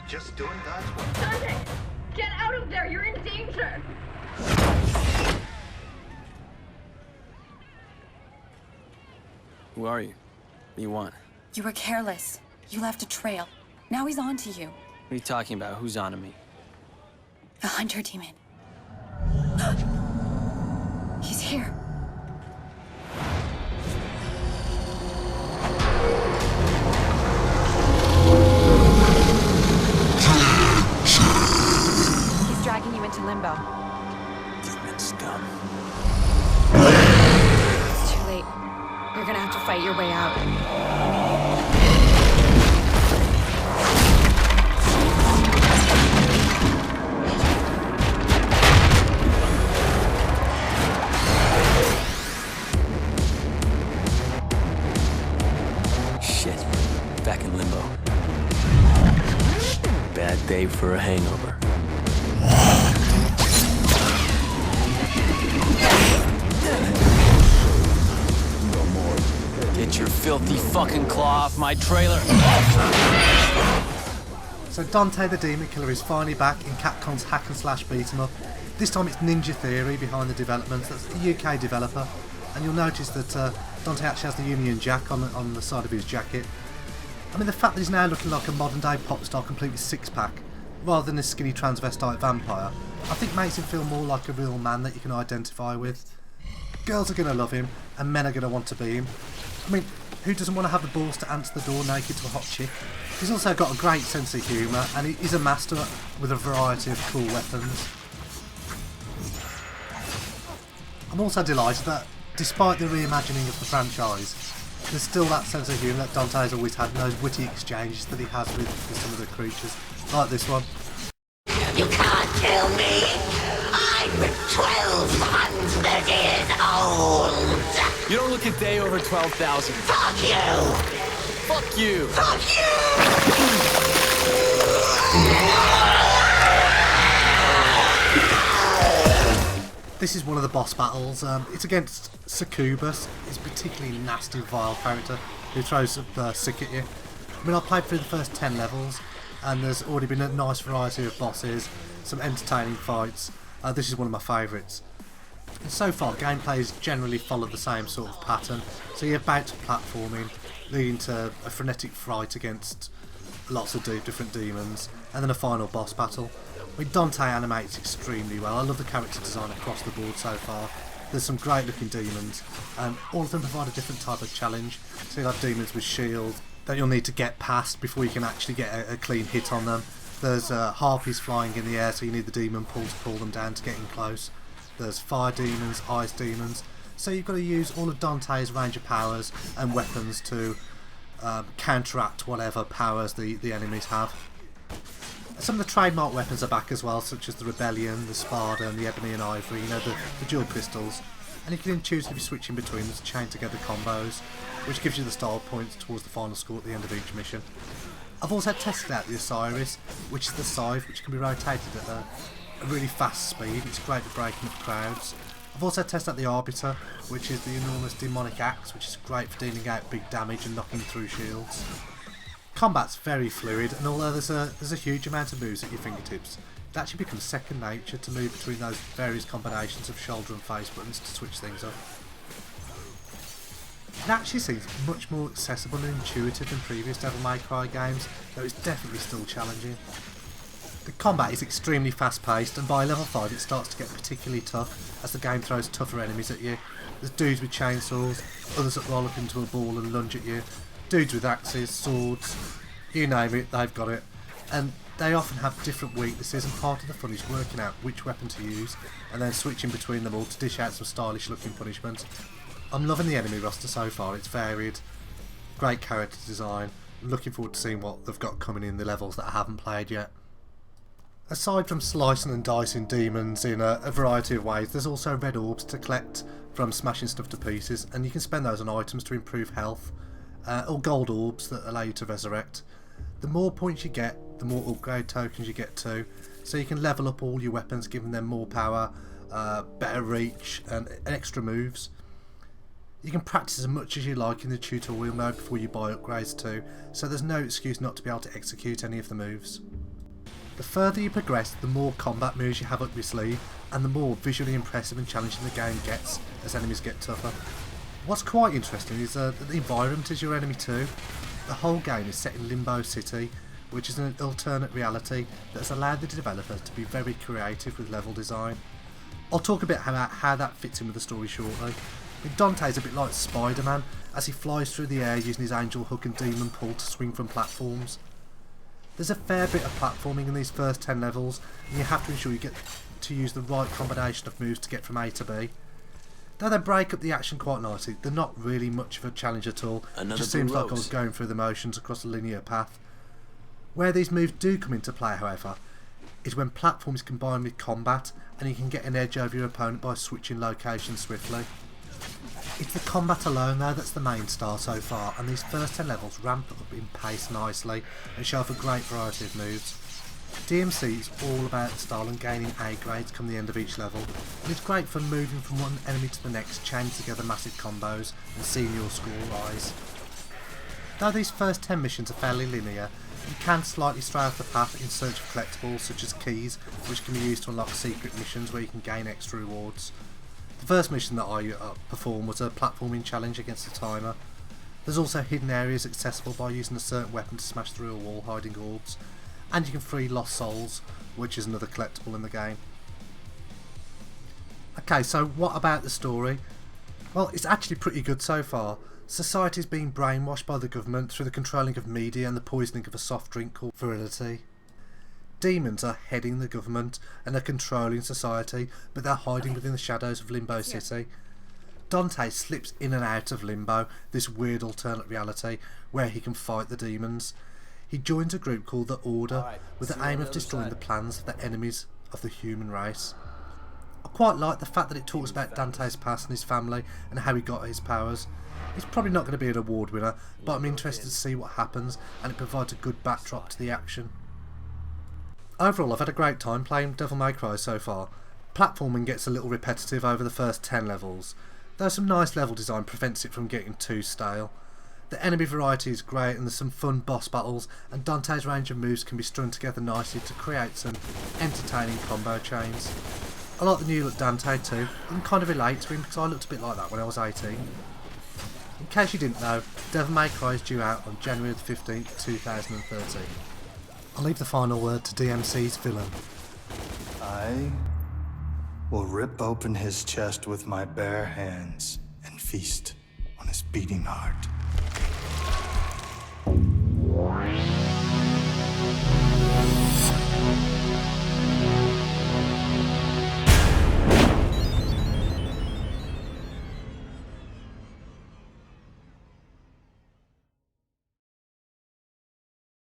Just doing God's work. Dante! Get out of there! You're in danger! Who are you? What do you want? You were careless. You left a trail. Now he's on to you. What are you talking about? Who's on to me? The hunter demon. He's here. He's dragging you into limbo. Demon scum. It's too late. You're gonna have to fight your way out. Shit. Back in limbo. Bad day for a hangover. Get your filthy fucking claw off my trailer. So Dante the Demon Killer is finally back in Capcom's hack and slash beat 'em up. This time it's Ninja Theory behind the development. That's a UK developer, and you'll notice that Dante actually has the Union Jack on the side of his jacket. I mean, the fact that he's now looking like a modern day pop star, complete with six pack, rather than a skinny transvestite vampire, I think makes him feel more like a real man that you can identify with. Girls are going to love him, and men are going to want to be him. I mean, who doesn't want to have the balls to answer the door naked to a hot chick? He's also got a great sense of humour, and he's a master with a variety of cool weapons. I'm also delighted that, despite the reimagining of the franchise, there's still that sense of humour that Dante's always had, and those witty exchanges that he has with some of the creatures, like this one. You can't kill me! I'm 1,200 years old! You don't look a day over 12,000. Fuck you! Fuck you! Fuck This is one of the boss battles. It's against Succubus. He's a particularly nasty, vile character who throws a sick at you. I mean, I played through the first 10 levels, and there's already been a nice variety of bosses, some entertaining fights. This is one of my favourites. And so far, gameplay has generally followed the same sort of pattern. So you're about to platforming, leading to a frenetic fight against lots of different demons, and then a final boss battle. I mean, Dante animates extremely well. I love the character design across the board so far. There's some great looking demons, and all of them provide a different type of challenge. So you'll have demons with shields that you'll need to get past before you can actually get a clean hit on them. There's harpies flying in the air, so you need the demon pool to pull them down to get in close. There's fire demons, ice demons, so you've got to use all of Dante's range of powers and weapons to counteract whatever powers the enemies have. Some of the trademark weapons are back as well, such as the Rebellion, the Sparda and the Ebony and Ivory, you know, the dual pistols. And you can intuitively switch in between them to chain together combos, which gives you the style points towards the final score at the end of each mission. I've also tested out the Osiris, which is the scythe, which can be rotated at a really fast speed. It's great for breaking up crowds. I've also tested out the Arbiter, which is the enormous demonic axe, which is great for dealing out big damage and knocking through shields. Combat's very fluid, and although there's a huge amount of moves at your fingertips, it actually becomes second nature to move between those various combinations of shoulder and face buttons to switch things up. It actually seems much more accessible and intuitive than previous Devil May Cry games, though it's definitely still challenging. The combat is extremely fast paced, and by level 5 it starts to get particularly tough as the game throws tougher enemies at you. There's dudes with chainsaws, others that roll up into a ball and lunge at you, dudes with axes, swords, you name it, they've got it. And they often have different weaknesses, and part of the fun is working out which weapon to use and then switching between them all to dish out some stylish looking punishments. I'm loving the enemy roster so far, it's varied, great character design, looking forward to seeing what they've got coming in the levels that I haven't played yet. Aside from slicing and dicing demons in a variety of ways, there's also red orbs to collect from smashing stuff to pieces, and you can spend those on items to improve health, or gold orbs that allow you to resurrect. The more points you get, the more upgrade tokens you get too, so you can level up all your weapons, giving them more power, better reach and extra moves. You can practice as much as you like in the tutorial mode before you buy upgrades too, so there's no excuse not to be able to execute any of the moves. The further you progress, the more combat moves you have up your sleeve, and the more visually impressive and challenging the game gets as enemies get tougher. What's quite interesting is that the environment is your enemy too. The whole game is set in Limbo City, which is an alternate reality that has allowed the developers to be very creative with level design. I'll talk a bit about how that fits in with the story shortly. Dante's a bit like Spider-Man, as he flies through the air using his angel hook and demon pull to swing from platforms. There's a fair bit of platforming in these first 10 levels, and you have to ensure you get to use the right combination of moves to get from A to B. Though they break up the action quite nicely, they're not really much of a challenge at all. It just seems like I was going through the motions across a linear path. Where these moves do come into play, however, is when platforms combine with combat, and you can get an edge over your opponent by switching locations swiftly. It's the combat alone though that's the main star so far, and these first 10 levels ramp up in pace nicely and show off a great variety of moves. DMC is all about style and gaining A grades come the end of each level, and it's great for moving from one enemy to the next, chaining together massive combos and seeing your score rise. Though these first 10 missions are fairly linear, you can slightly stray off the path in search of collectibles such as keys, which can be used to unlock secret missions where you can gain extra rewards. The first mission that I performed was a platforming challenge against a timer. There's also hidden areas accessible by using a certain weapon to smash through a wall hiding orbs, and you can free lost souls, which is another collectible in the game. Okay, so what about the story? Well, it's actually pretty good so far. Society's being brainwashed by the government through the controlling of media and the poisoning of a soft drink called virility. Demons are heading the government and are controlling society, but they're hiding within the shadows of Limbo City. Dante slips in and out of Limbo, this weird alternate reality where he can fight the demons. He joins a group called the Order with the aim of destroying the plans of the enemies of the human race. I quite like the fact that it talks about Dante's past and his family and how he got his powers. It's probably not going to be an award winner, but I'm interested to see what happens, and it provides a good backdrop to the action. Overall, I've had a great time playing Devil May Cry so far. Platforming gets a little repetitive over the first 10 levels, though some nice level design prevents it from getting too stale. The enemy variety is great and there's some fun boss battles, and Dante's range of moves can be strung together nicely to create some entertaining combo chains. I like the new look Dante too. You can kind of relate to him because I looked a bit like that when I was 18. In case you didn't know, Devil May Cry is due out on January the 15th, 2013. I'll leave the final word to DMC's villain. I will rip open his chest with my bare hands and feast on his beating heart.